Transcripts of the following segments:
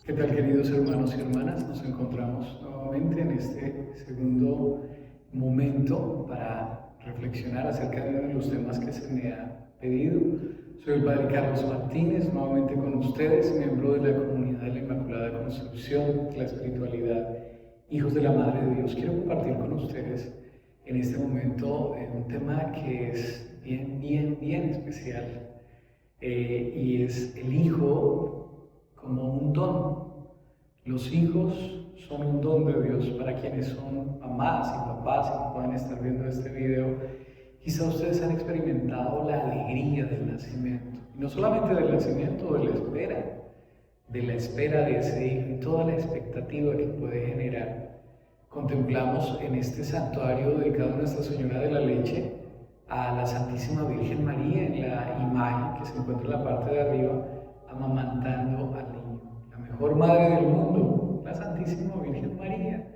¿Qué tal, queridos hermanos y hermanas? Nos encontramos nuevamente en este segundo momento para reflexionar acerca de uno de los temas que se me ha pedido. Soy el Padre Carlos Martínez, nuevamente con ustedes, miembro de la comunidad de la Inmaculada Concepción, la espiritualidad, hijos de la Madre de Dios. Quiero compartir con ustedes en este momento un tema que es bien especial y es el hijo como un don. Los hijos son un don de Dios para quienes son mamás y papás y que puedan estar viendo este video. Quizá ustedes han experimentado la alegría del nacimiento, y no solamente del nacimiento, de la espera de ese hijo y toda la expectativa que puede generar. Contemplamos en este santuario dedicado a Nuestra Señora de la Leche a la Santísima Virgen María en la imagen que se encuentra en la parte de arriba, amamantando al niño. La mejor madre del mundo, la Santísima Virgen María,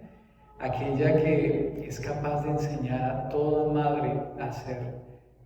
aquella que es capaz de enseñar a toda madre a ser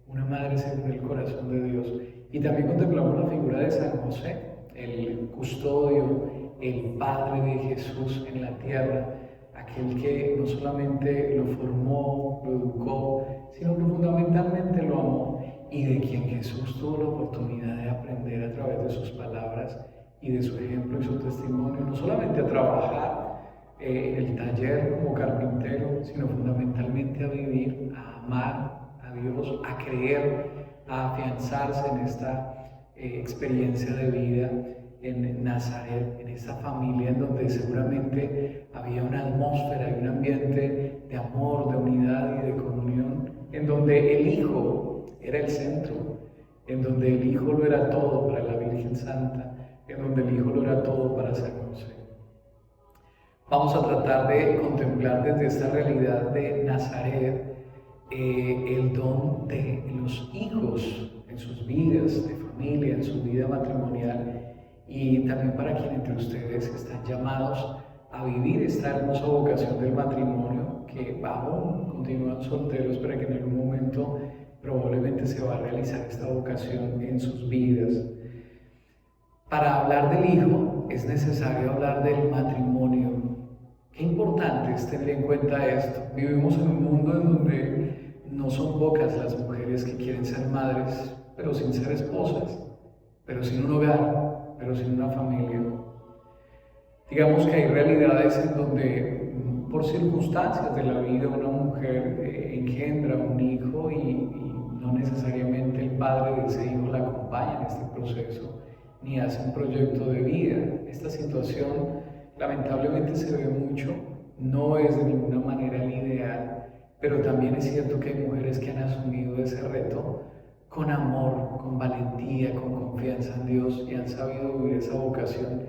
una madre según el corazón de Dios. Y también contemplamos la figura de San José, el custodio, el padre de Jesús en la tierra, aquel que no solamente lo formó, lo educó, sino que fundamentalmente lo amó, y de quien Jesús tuvo la oportunidad de aprender a través de sus palabras y de su ejemplo y su testimonio, no solamente a trabajar en el taller como carpintero, sino fundamentalmente a vivir, a amar a Dios, a creer, a afianzarse en esta experiencia de vida en Nazaret, en esta familia en donde seguramente había una atmósfera y un ambiente de amor, de unidad y de comunión, en donde el Hijo era el centro, en donde el Hijo lo era todo para la Virgen Santa, en donde el Hijo lo era todo para San José. Vamos a tratar de contemplar desde esta realidad de Nazaret el don de los hijos en sus vidas de familia, en su vida matrimonial, y también para quienes entre ustedes están llamados a vivir esta hermosa vocación del matrimonio, que aún continúan solteros, pero que en algún momento probablemente se va a realizar esta vocación en sus vidas. Para hablar del hijo es necesario hablar del matrimonio. Qué importante es tener en cuenta esto. Vivimos en un mundo en donde no son pocas las mujeres que quieren ser madres, pero sin ser esposas, pero sin un hogar, pero sin una familia. Digamos que hay realidades en donde, por circunstancias de la vida, una mujer engendra un hijo y no necesariamente el padre de ese hijo la acompaña en este proceso, ni hace un proyecto de vida. Esta situación lamentablemente se ve mucho, no es de ninguna manera el ideal, pero también es cierto que hay mujeres que han asumido ese reto con amor, con valentía, con confianza en Dios, y han sabido vivir esa vocación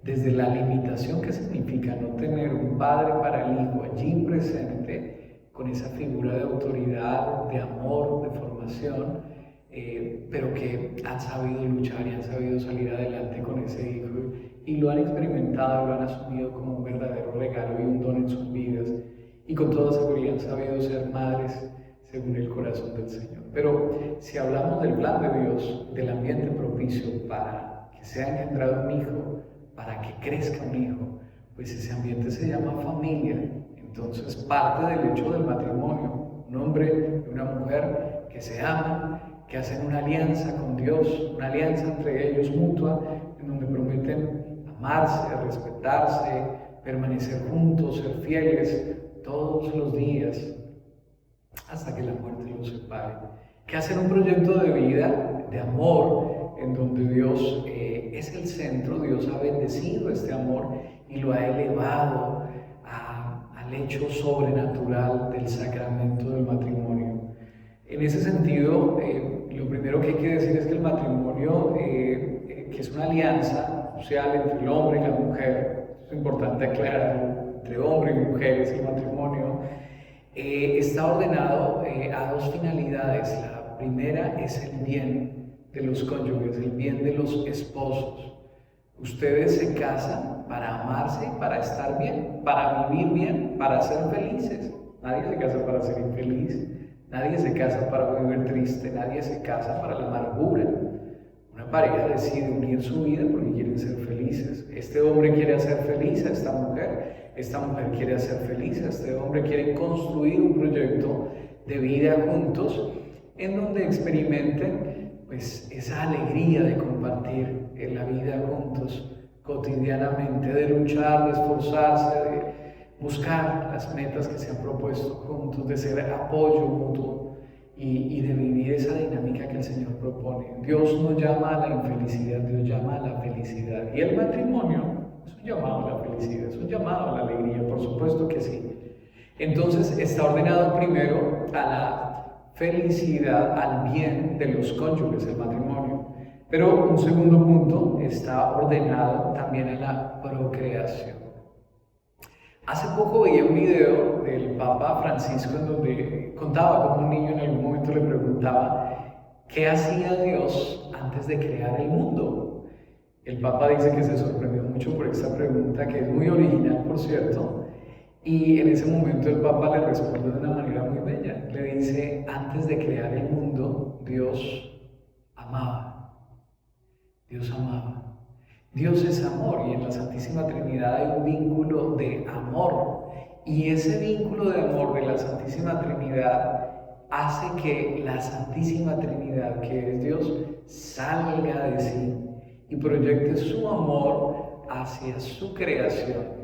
desde la limitación que significa no tener un padre para el hijo allí presente, con esa figura de autoridad, de amor, de formación, pero que han sabido luchar y han sabido salir adelante con ese hijo y lo han experimentado, lo han asumido como un verdadero regalo y un don en sus vidas, y con toda seguridad han sabido ser madres según el corazón del Señor. Pero si hablamos del plan de Dios, del ambiente propicio para que sea engendrado un hijo, para que crezca un hijo, pues ese ambiente se llama familia. Entonces parte del hecho del matrimonio, un hombre y una mujer que se aman, que hacen una alianza con Dios, una alianza entre ellos mutua, en donde prometen amarse, respetarse, permanecer juntos, ser fieles todos los días hasta que la muerte los separe. Que hacen un proyecto de vida, de amor, en donde Dios es el centro. Dios ha bendecido este amor y lo ha elevado al hecho sobrenatural del sacramento del matrimonio. En ese sentido, lo primero que hay que decir es que el matrimonio, que es una alianza social entre el hombre y la mujer, es importante aclararlo, entre hombre y mujer es el matrimonio, está ordenado a dos finalidades. La primera es el bien de los cónyuges, el bien de los esposos. Ustedes se casan para amarse, para estar bien, para vivir bien, para ser felices. Nadie se casa para ser infeliz, nadie se casa para vivir triste, nadie se casa para la amargura. Una pareja decide unir su vida porque quieren ser felices. Este hombre quiere hacer feliz a esta mujer quiere hacer feliz a este hombre, quieren construir un proyecto de vida juntos en donde experimenten pues esa alegría de compartir en la vida juntos cotidianamente, de luchar, de esforzarse, de buscar las metas que se han propuesto juntos, de ser apoyo mutuo y de vivir esa dinámica que el Señor propone. Dios no llama a la infelicidad, Dios llama a la felicidad. Y el matrimonio es un llamado a la felicidad, es un llamado a la alegría, por supuesto que sí. Entonces está ordenado primero a la felicidad, al bien de los cónyuges, el matrimonio. Pero un segundo punto, está ordenado también a la procreación. Hace poco veía un video del Papa Francisco en donde contaba cómo un niño en algún momento le preguntaba ¿qué hacía Dios antes de crear el mundo? El Papa dice que se sorprendió mucho por esta pregunta, que es muy original, por cierto, y en ese momento el Papa le responde de una manera muy bella. Le dice, antes de crear el mundo, Dios amaba. Dios amaba. Dios es amor y en la Santísima Trinidad hay un vínculo de amor. Y ese vínculo de amor de la Santísima Trinidad hace que la Santísima Trinidad, que es Dios, salga de sí y proyecte su amor hacia su creación.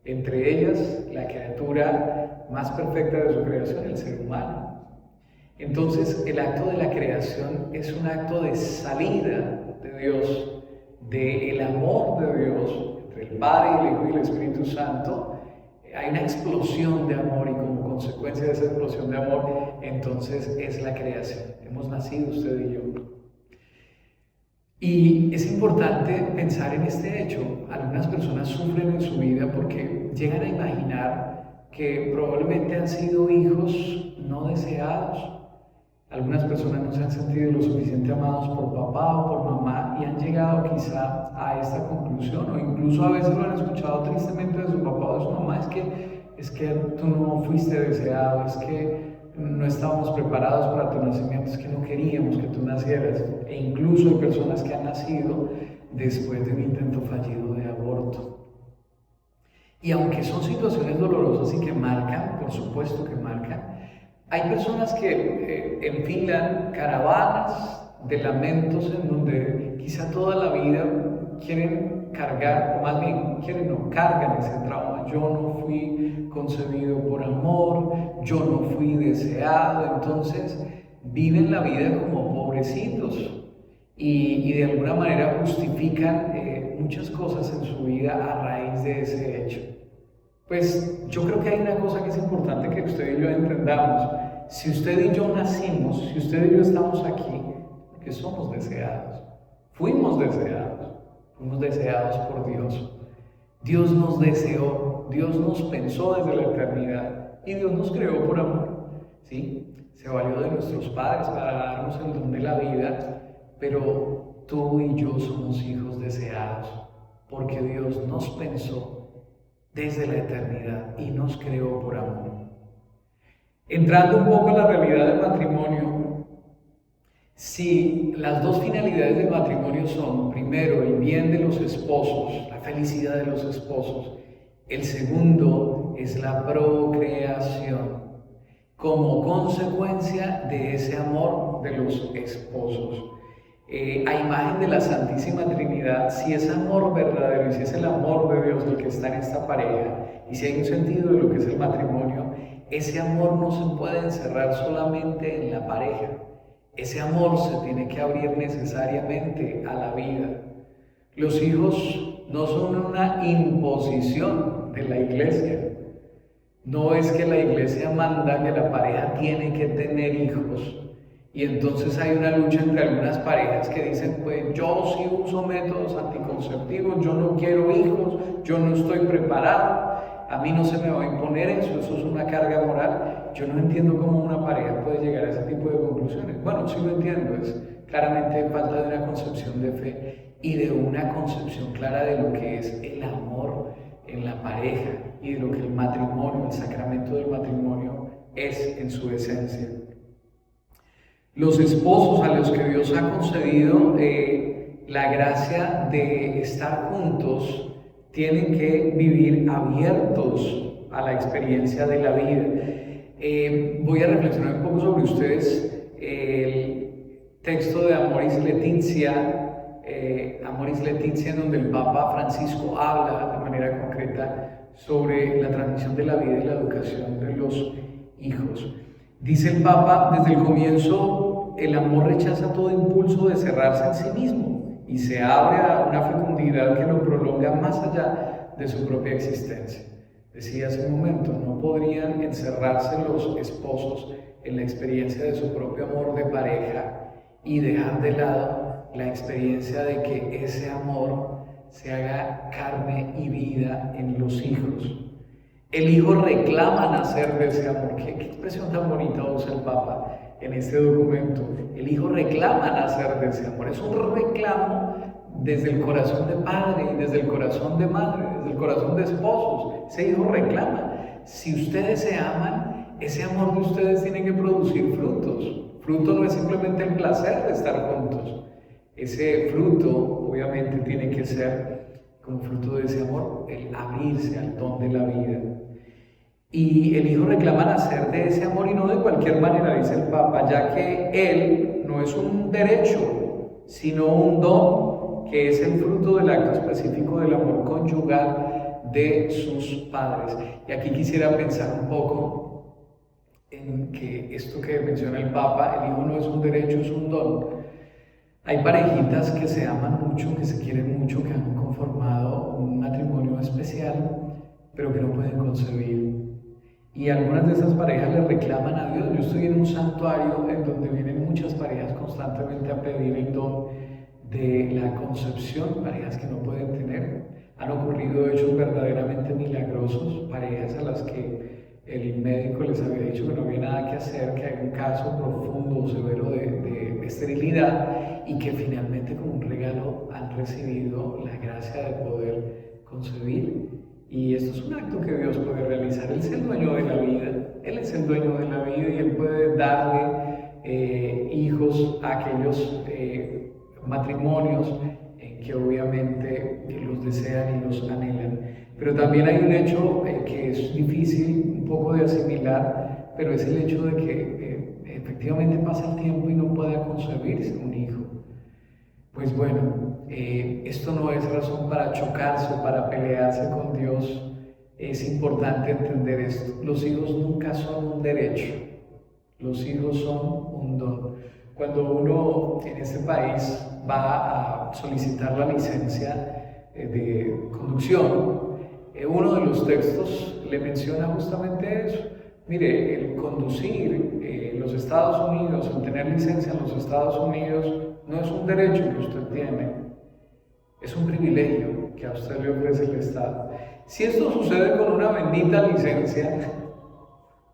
Entre ellas, la criatura más perfecta de su creación, el ser humano. Entonces, el acto de la creación es un acto de salida de Dios, del amor de Dios, entre el Padre, el Hijo y el Espíritu Santo. Hay una explosión de amor y como consecuencia de esa explosión de amor, entonces es la creación. Hemos nacido usted y yo. Y es importante pensar en este hecho. Algunas personas sufren en su vida porque llegan a imaginar que probablemente han sido hijos no deseados. Algunas personas no se han sentido lo suficiente amados por papá o por mamá y han llegado quizá a esta conclusión, o incluso a veces lo han escuchado tristemente de su papá o de su mamá, es que tú no fuiste deseado, es que no estábamos preparados para tu nacimiento, es que no queríamos que tú nacieras. E incluso hay personas que han nacido después de un intento fallido de aborto. Y aunque son situaciones dolorosas y que marcan, por supuesto que marcan, hay personas que enfilan caravanas de lamentos en donde quizá toda la vida quieren cargar, o más bien cargan ese trauma. Yo no fui concebido por amor, yo no fui deseado, entonces viven la vida como pobrecitos y de alguna manera justifican muchas cosas en su vida a raíz de ese hecho. Pues yo creo que hay una cosa que es importante que usted y yo entendamos. Si usted y yo nacimos, si usted y yo estamos aquí, porque somos deseados, fuimos deseados por Dios. Dios nos deseó, Dios nos pensó desde la eternidad y Dios nos creó por amor, ¿sí? Se valió de nuestros padres para darnos el don de la vida, pero tú y yo somos hijos deseados porque Dios nos pensó desde la eternidad y nos creó por amor. Entrando un poco en la realidad del matrimonio, si las dos finalidades del matrimonio son, primero, el bien de los esposos, la felicidad de los esposos, el segundo es la procreación, como consecuencia de ese amor de los esposos. A imagen de la Santísima Trinidad, si es amor verdadero y si es el amor de Dios el que está en esta pareja, y si hay un sentido de lo que es el matrimonio, ese amor no se puede encerrar solamente en la pareja. Ese amor se tiene que abrir necesariamente a la vida. Los hijos no son una imposición de la iglesia. No es que la iglesia manda que la pareja tiene que tener hijos. Y entonces hay una lucha entre algunas parejas que dicen, pues yo sí uso métodos anticonceptivos, yo no quiero hijos, yo no estoy preparado, a mí no se me va a imponer eso es una carga moral. Yo no entiendo cómo una pareja puede llegar a ese tipo de conclusiones. Bueno, sí lo entiendo, es claramente falta de una concepción de fe y de una concepción clara de lo que es el amor en la pareja y de lo que el matrimonio, el sacramento del matrimonio es en su esencia. Los esposos a los que Dios ha concedido la gracia de estar juntos tienen que vivir abiertos a la experiencia de la vida. Voy a reflexionar un poco sobre ustedes el texto de Amoris Laetitia, en donde el Papa Francisco habla de manera concreta sobre la transmisión de la vida y la educación de los hijos. Dice el Papa: desde el comienzo el amor rechaza todo impulso de cerrarse en sí mismo y se abre a una fecundidad que lo prolonga más allá de su propia existencia. Decía hace un momento, no podrían encerrarse los esposos en la experiencia de su propio amor de pareja y dejar de lado la experiencia de que ese amor se haga carne y vida en los hijos. El hijo reclama nacer de ese amor. ¿Qué expresión tan bonita usa el Papa en este documento? El hijo reclama nacer de ese amor. Es un reclamo desde el corazón de padre y desde el corazón de madre, desde el corazón de esposos. Ese hijo reclama. Si ustedes se aman, ese amor de ustedes tiene que producir frutos. Fruto no es simplemente el placer de estar juntos. Ese fruto, obviamente, tiene que ser, como fruto de ese amor, el abrirse al don de la vida. Y el hijo reclama nacer de ese amor y no de cualquier manera, dice el Papa, ya que él no es un derecho, sino un don, que es el fruto del acto específico del amor conyugal de sus padres. Y aquí quisiera pensar un poco en que esto que menciona el Papa, el hijo no es un derecho, es un don. Hay parejitas que se aman mucho, que se quieren mucho, que han conformado un matrimonio especial, pero que no pueden concebir. Y algunas de esas parejas le reclaman a Dios. Yo estoy en un santuario en donde vienen muchas parejas constantemente a pedir el don de la concepción, parejas que no pueden tener. Han ocurrido hechos verdaderamente milagrosos, parejas a las que el médico les había dicho que no había nada que hacer, que hay un caso profundo o severo de esterilidad y que finalmente como un regalo han recibido la gracia de poder concebir. Y esto es un acto que Dios puede realizar. Él es el dueño de la vida, Él es el dueño de la vida y Él puede darle hijos a aquellos matrimonios que obviamente los desean y los anhelan. Pero también hay un hecho que es difícil un poco de asimilar, pero es el hecho de que efectivamente pasa el tiempo y no pueda concebirse un hijo. Pues bueno, esto no es razón para chocarse o para pelearse con Dios. Es importante entender esto. Los hijos nunca son un derecho, los hijos son un don. Cuando uno en este país va a solicitar la licencia de conducción, uno de los textos le menciona justamente eso. Mire, el conducir en los Estados Unidos, el tener licencia en los Estados Unidos, no es un derecho que usted tiene, es un privilegio que a usted le ofrece el Estado. Si esto sucede con una bendita licencia,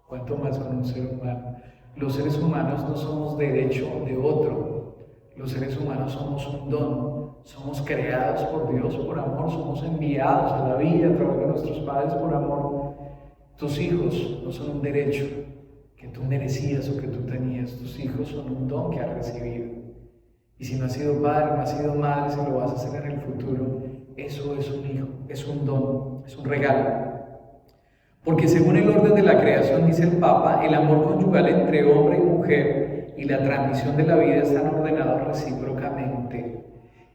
¿cuánto más con un ser humano? Los seres humanos no somos derecho de otro, los seres humanos somos un don, somos creados por Dios por amor, somos enviados a la vida a través de nuestros padres por amor. Tus hijos no son un derecho que tú merecías o que tú tenías, tus hijos son un don que has recibido. Y si no has sido padre, no has sido madre, si lo vas a hacer en el futuro, eso es un hijo, es un don, es un regalo. Porque según el orden de la creación, dice el Papa, el amor conyugal entre hombre y mujer y la transmisión de la vida están ordenados recíprocamente.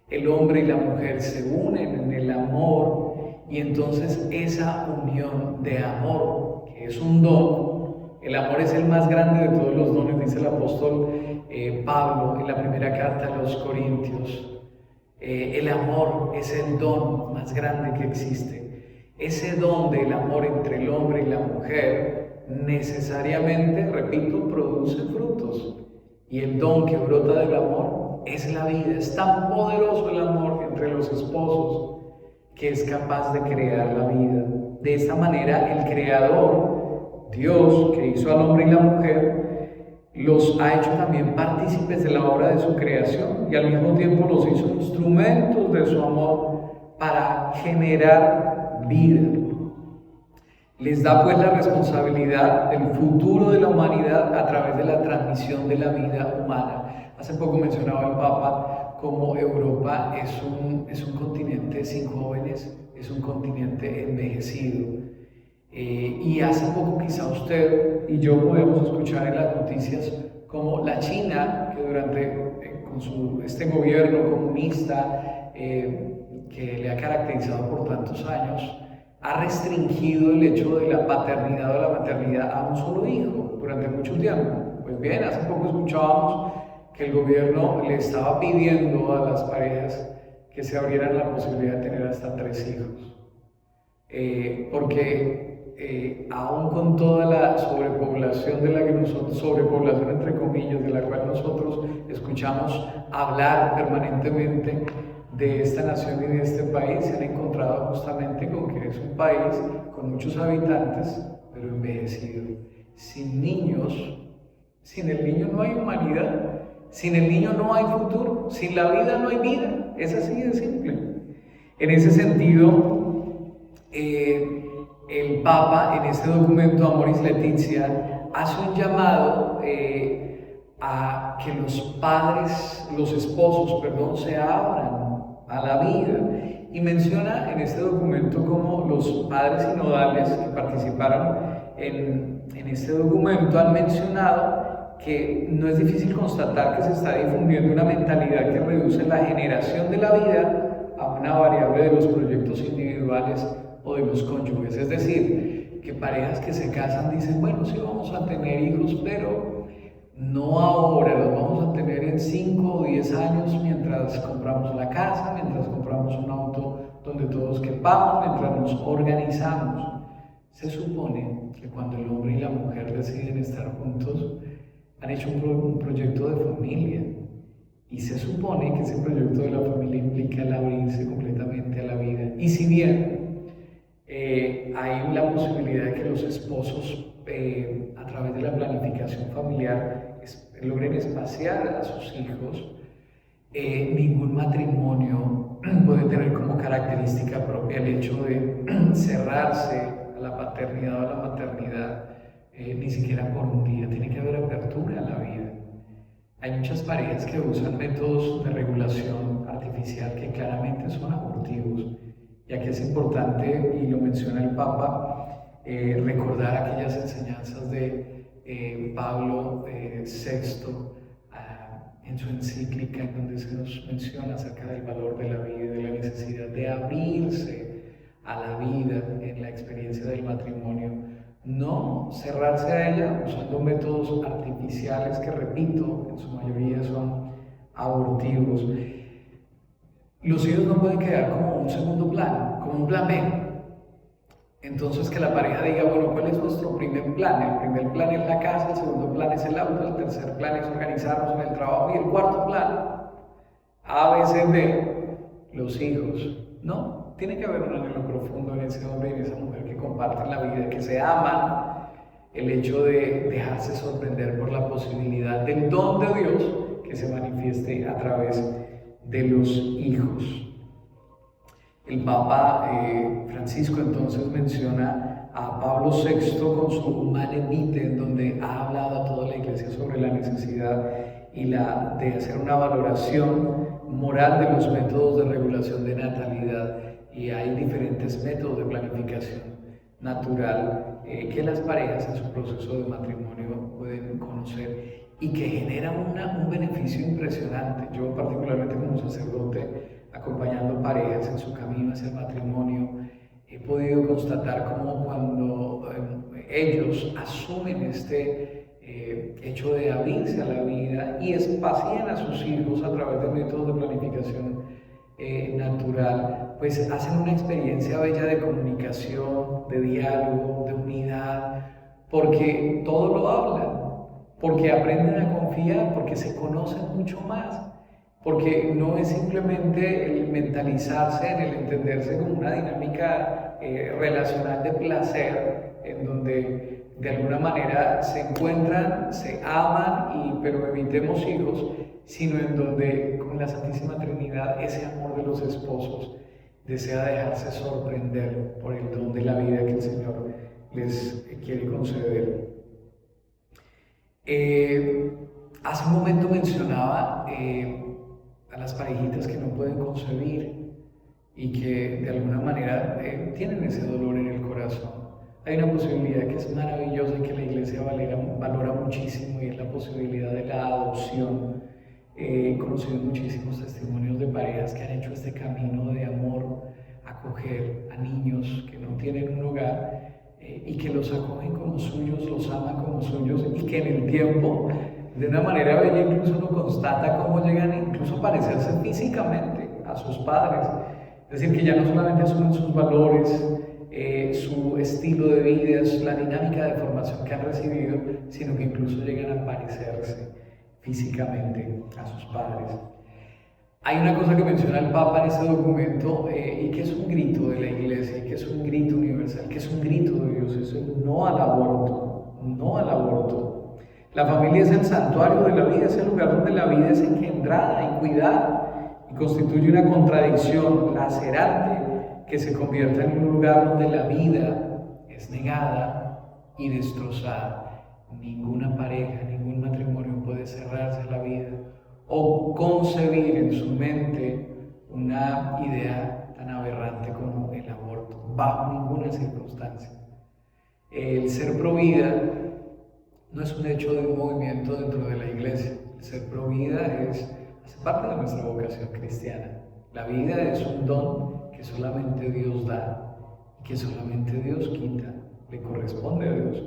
El hombre y la mujer se unen en el amor y entonces esa unión de amor, que es un don, el amor es el más grande de todos los dones, dice el apóstol Pablo en la primera carta a los Corintios. El amor es el don más grande que existe. Ese don del amor entre el hombre y la mujer necesariamente, repito, produce frutos. Y el don que brota del amor es la vida. Es tan poderoso el amor entre los esposos que es capaz de crear la vida. De esta manera, el Creador, Dios, que hizo al hombre y la mujer, los ha hecho también partícipes de la obra de su creación y al mismo tiempo los hizo instrumentos de su amor para generar vida. Les da pues la responsabilidad del futuro de la humanidad a través de la transmisión de la vida humana. Hace poco mencionaba el Papa cómo Europa es un continente sin jóvenes, es un continente envejecido. Y hace poco quizá usted y yo podemos escuchar en las noticias como la China, que durante con este gobierno comunista que le ha caracterizado por tantos años, ha restringido el hecho de la paternidad o la maternidad a un solo hijo durante mucho tiempo. Pues bien, hace poco escuchábamos que el gobierno le estaba pidiendo a las parejas que se abrieran la posibilidad de tener hasta 3 hijos. Porque aún con toda la sobrepoblación de la que nosotros, sobrepoblación entre comillas, de la cual nosotros escuchamos hablar permanentemente de esta nación y de este país, se han encontrado justamente con que es un país con muchos habitantes, pero envejecido, sin niños. Sin el niño no hay humanidad, sin el niño no hay futuro, sin la vida no hay vida, es así de simple. En ese sentido, el Papa en este documento Amoris Laetitia hace un llamado a que los padres, los esposos, perdón, se abran a la vida, y menciona en este documento como los padres sinodales que participaron en este documento han mencionado que no es difícil constatar que se está difundiendo una mentalidad que reduce la generación de la vida a una variable de los proyectos individuales o de los cónyuges. Es decir, que parejas que se casan dicen, bueno, sí vamos a tener hijos, pero no ahora, los vamos a tener en 5 o 10 años mientras compramos la casa, mientras compramos un auto donde todos quepamos, mientras nos organizamos. Se supone que cuando el hombre y la mujer deciden estar juntos, han hecho un proyecto de familia. Y se supone que ese proyecto de la familia implica el abrirse completamente a la vida. Y si bien hay la posibilidad de que los esposos, a través de la planificación familiar, logren espaciar a sus hijos, ningún matrimonio puede tener como característica propia el hecho de cerrarse a la paternidad o a la maternidad, ni siquiera por un día. Tiene que haber apertura a la vida. Hay muchas parejas que usan métodos de regulación artificial que claramente son abortivos, ya que es importante, y lo menciona el Papa, recordar aquellas enseñanzas de Pablo VI en su encíclica, en donde se nos menciona acerca del valor de la vida y de la necesidad de abrirse a la vida en la experiencia del matrimonio, no cerrarse a ella usando métodos artificiales que, repito, en su mayoría son abortivos. Los hijos no pueden quedar como un segundo plan, como un plan B. Entonces que la pareja diga, bueno, ¿cuál es nuestro primer plan? El primer plan es la casa, el segundo plan es el auto, el tercer plan es organizarnos en el trabajo y el cuarto plan, A, B, C, D, los hijos. No, tiene que haber un anhelo profundo en ese hombre y en esa mujer que comparten la vida, que se aman, el hecho de dejarse sorprender por la posibilidad del don de Dios que se manifieste a través de los hijos. El Papa Francisco entonces menciona a Pablo VI con su Humane Vitae, en donde ha hablado a toda la Iglesia sobre la necesidad de hacer una valoración moral de los métodos de regulación de natalidad. Y hay diferentes métodos de planificación natural que las parejas en su proceso de matrimonio pueden conocer y que generan un beneficio impresionante. Yo particularmente como sacerdote, acompañando parejas en su camino hacia el matrimonio, he podido constatar cómo cuando ellos asumen este hecho de abrirse a la vida y espacian a sus hijos a través de métodos de planificación natural, pues hacen una experiencia bella de comunicación, de diálogo, de unidad, porque todo lo hablan, porque aprenden a confiar, porque se conocen mucho más. Porque no es simplemente el mentalizarse, en el entenderse como una dinámica relacional de placer, en donde de alguna manera se encuentran, se aman, pero evitemos hijos, sino en donde con la Santísima Trinidad ese amor de los esposos desea dejarse sorprender por el don de la vida que el Señor les quiere conceder. Hace un momento mencionaba a las parejitas que no pueden concebir y que de alguna manera tienen ese dolor en el corazón. Hay una posibilidad que es maravillosa y que la Iglesia valora muchísimo, y es la posibilidad de la adopción. He conocido muchísimos testimonios de parejas que han hecho este camino de amor, acoger a niños que no tienen un hogar y que los acogen como suyos, los aman como suyos, y que en el tiempo, de una manera bella, incluso uno constata cómo llegan incluso a parecerse físicamente a sus padres. Es decir, que ya no solamente asumen sus valores, su estilo de vida, la dinámica de formación que han recibido, sino que incluso llegan a parecerse físicamente a sus padres. Hay una cosa que menciona el Papa en este documento y que es un grito de la Iglesia, y que es un grito universal, que es un grito de Dios: es el no al aborto, no al aborto. La familia es el santuario de la vida, es el lugar donde la vida es engendrada y cuidada, y constituye una contradicción lacerante que se convierta en un lugar donde la vida es negada y destrozada. Ninguna pareja, ningún matrimonio puede cerrarse a la vida o concebir en su mente una idea tan aberrante como el aborto, bajo ninguna circunstancia. El ser pro vida no es un hecho de un movimiento dentro de la Iglesia. El ser pro vida hace parte de nuestra vocación cristiana. La vida es un don que solamente Dios da y que solamente Dios quita, le corresponde a Dios.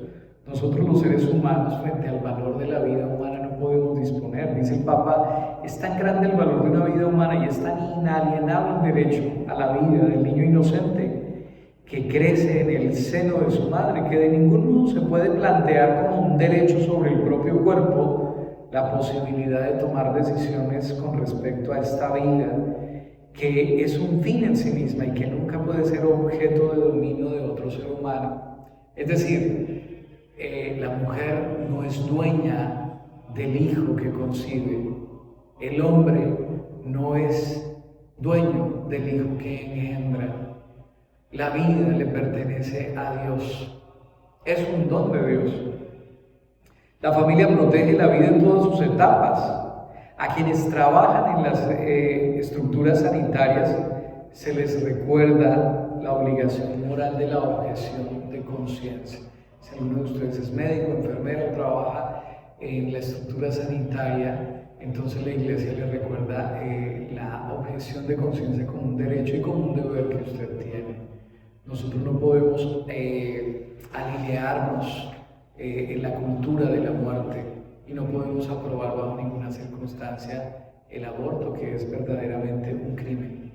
Nosotros los seres humanos, frente al valor de la vida humana, no podemos disponer. Dice el Papa: es tan grande el valor de una vida humana y es tan inalienable el derecho a la vida del niño inocente que crece en el seno de su madre, que de ningún modo se puede plantear como un derecho sobre el propio cuerpo la posibilidad de tomar decisiones con respecto a esta vida, que es un fin en sí misma y que nunca puede ser objeto de dominio de otro ser humano. Es decir, la mujer no es dueña del hijo que concibe. El hombre no es dueño del hijo que engendra. La vida le pertenece a Dios. Es un don de Dios. La familia protege la vida en todas sus etapas. A quienes trabajan en las estructuras sanitarias se les recuerda la obligación moral de la objeción de conciencia. Si alguno de ustedes es médico, enfermero, trabaja en la estructura sanitaria, entonces la Iglesia le recuerda la objeción de conciencia como un derecho y como un deber que usted tiene. Nosotros no podemos alinearnos en la cultura de la muerte y no podemos aprobar bajo ninguna circunstancia el aborto, que es verdaderamente un crimen.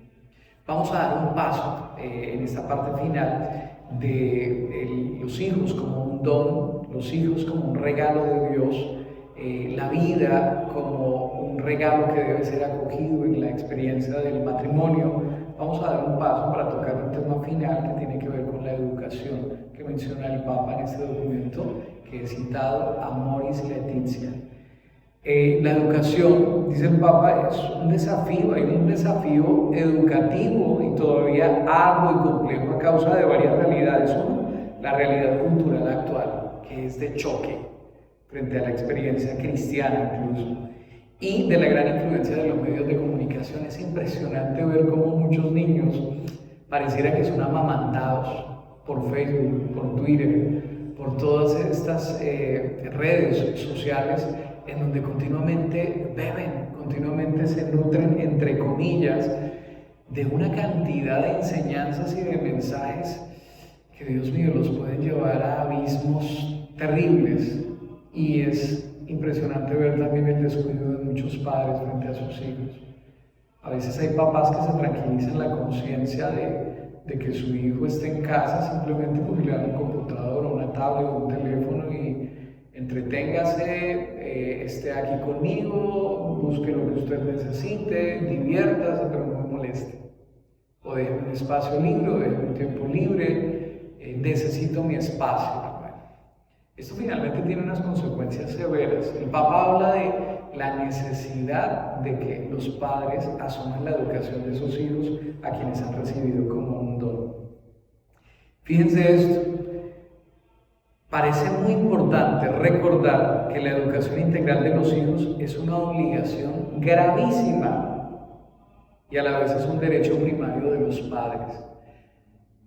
Vamos a dar un paso en esta parte final de los hijos como un don, los hijos como un regalo de Dios, la vida como un regalo que debe ser acogido en la experiencia del matrimonio. Vamos a dar un paso para tocar un tema final que tiene que ver con la educación que menciona el Papa en este documento que he citado, Amoris Laetitia. La educación, dice el Papa, es un desafío, hay un desafío educativo y todavía arduo y complejo a causa de varias realidades. Uno, la realidad cultural actual, que es de choque frente a la experiencia cristiana incluso, y de la gran influencia de los medios de comunicación. Es impresionante ver cómo muchos niños pareciera que son amamantados por Facebook, por Twitter, por todas estas redes sociales, en donde continuamente beben, continuamente se nutren, entre comillas, de una cantidad de enseñanzas y de mensajes que, Dios mío, los pueden llevar a abismos terribles. Y es impresionante ver también el descuido de muchos padres frente a sus hijos. A veces hay papás que se tranquilizan la conciencia de que su hijo esté en casa simplemente porque le dan un computador o una tablet o un teléfono y entreténgase, esté aquí conmigo, busque lo que usted necesite, diviértase, pero no me moleste. O deje un espacio libre, o deje un tiempo libre, necesito mi espacio. Bueno, esto finalmente tiene unas consecuencias severas. El Papa habla de la necesidad de que los padres asuman la educación de sus hijos, a quienes han recibido como un don. Fíjense esto. Parece muy importante recordar que la educación integral de los hijos es una obligación gravísima y a la vez es un derecho primario de los padres.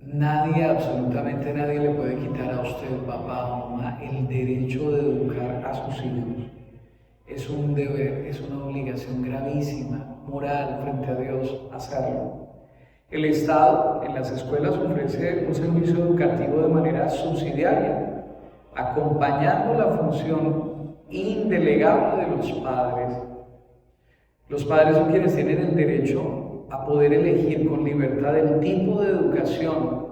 Nadie, absolutamente nadie le puede quitar a usted, papá o mamá, el derecho de educar a sus hijos. Es un deber, es una obligación gravísima, moral, frente a Dios, hacerlo. El Estado en las escuelas ofrece un servicio educativo de manera subsidiaria, acompañando la función indelegable de los padres. Los padres son quienes tienen el derecho a poder elegir con libertad el tipo de educación,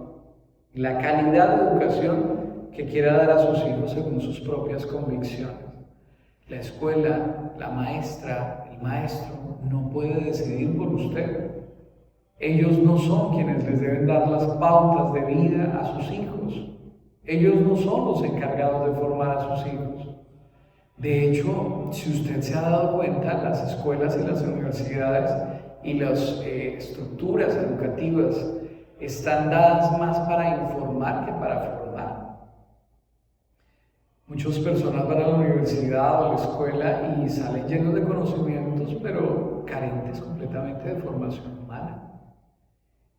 la calidad de educación que quiera dar a sus hijos según sus propias convicciones. La escuela, la maestra, el maestro no puede decidir por usted. Ellos no son quienes les deben dar las pautas de vida a sus hijos. Ellos no son los encargados de formar a sus hijos. De hecho, si usted se ha dado cuenta, las escuelas y las universidades y las estructuras educativas están dadas más para informar que para formar. Muchas personas van a la universidad o a la escuela y salen llenos de conocimientos, pero carentes completamente de formación humana.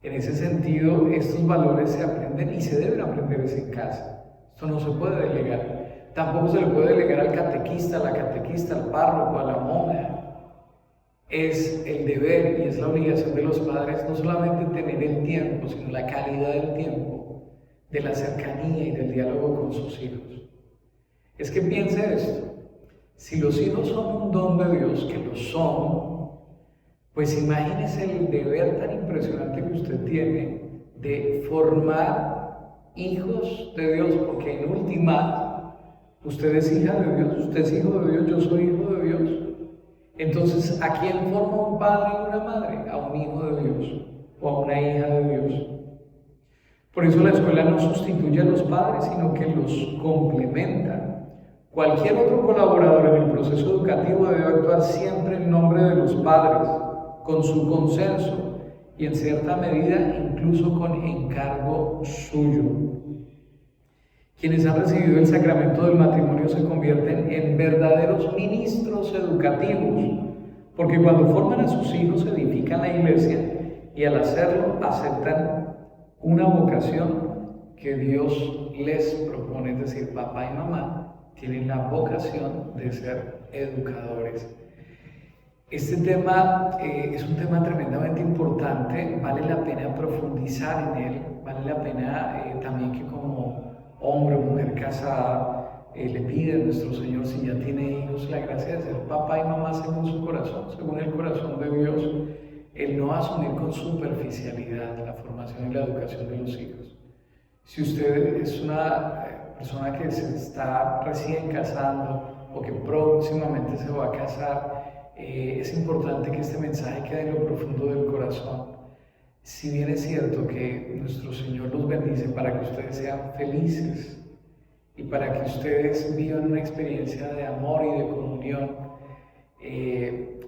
En ese sentido, estos valores se aprenden y se deben aprender en casa. Esto no se puede delegar. Tampoco se le puede delegar al catequista, a la catequista, al párroco, a la monja. Es el deber y es la obligación de los padres no solamente tener el tiempo, sino la calidad del tiempo, de la cercanía y del diálogo con sus hijos. Es que piense esto, si los hijos son un don de Dios, que lo son, pues imagínese el deber tan impresionante que usted tiene de formar hijos de Dios, porque en última, usted es hija de Dios, usted es hijo de Dios, yo soy hijo de Dios. Entonces, ¿a quién forma un padre y una madre? A un hijo de Dios o a una hija de Dios. Por eso la escuela no sustituye a los padres, sino que los complementa. Cualquier otro colaborador en el proceso educativo debe actuar siempre en nombre de los padres, con su consenso y en cierta medida incluso con encargo suyo. Quienes han recibido el sacramento del matrimonio se convierten en verdaderos ministros educativos, porque cuando forman a sus hijos edifican la iglesia y al hacerlo aceptan una vocación que Dios les propone, es decir, papá y mamá tienen la vocación de ser educadores. Este tema es un tema tremendamente importante, vale la pena profundizar en él, vale la pena también que como hombre o mujer casada le pide a nuestro Señor, si ya tiene hijos, la gracia de ser papá y mamá según su corazón, según el corazón de Dios, el no asumir con superficialidad la formación y la educación de los hijos. Si usted es una persona que se está recién casando o que próximamente se va a casar, es importante que este mensaje quede en lo profundo del corazón. Si bien es cierto que nuestro Señor los bendice para que ustedes sean felices y para que ustedes vivan una experiencia de amor y de comunión,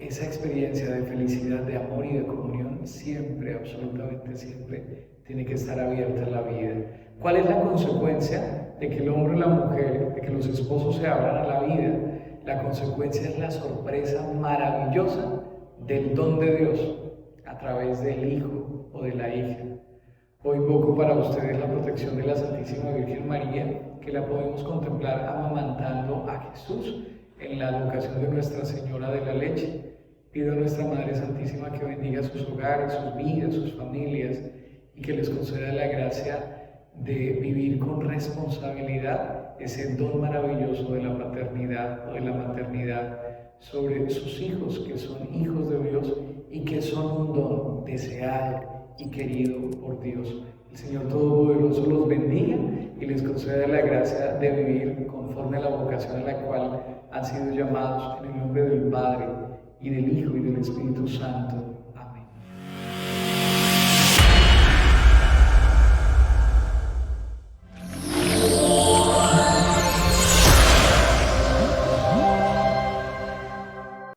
esa experiencia de felicidad, de amor y de comunión siempre, absolutamente siempre, tiene que estar abierta en la vida. ¿Cuál es la consecuencia de que el hombre y la mujer, de que los esposos se abran a la vida? La consecuencia es la sorpresa maravillosa del don de Dios a través del hijo o de la hija. Hoy invoco para ustedes la protección de la Santísima Virgen María, que la podemos contemplar amamantando a Jesús en la advocación de Nuestra Señora de la Leche. Pido a Nuestra Madre Santísima que bendiga sus hogares, sus vidas, sus familias y que les conceda la gracia de vivir con responsabilidad ese don maravilloso de la paternidad o de la maternidad sobre sus hijos, que son hijos de Dios y que son un don deseado y querido por Dios. El Señor Todopoderoso los bendiga y les conceda la gracia de vivir conforme a la vocación a la cual han sido llamados, en el nombre del Padre, y del Hijo, y del Espíritu Santo.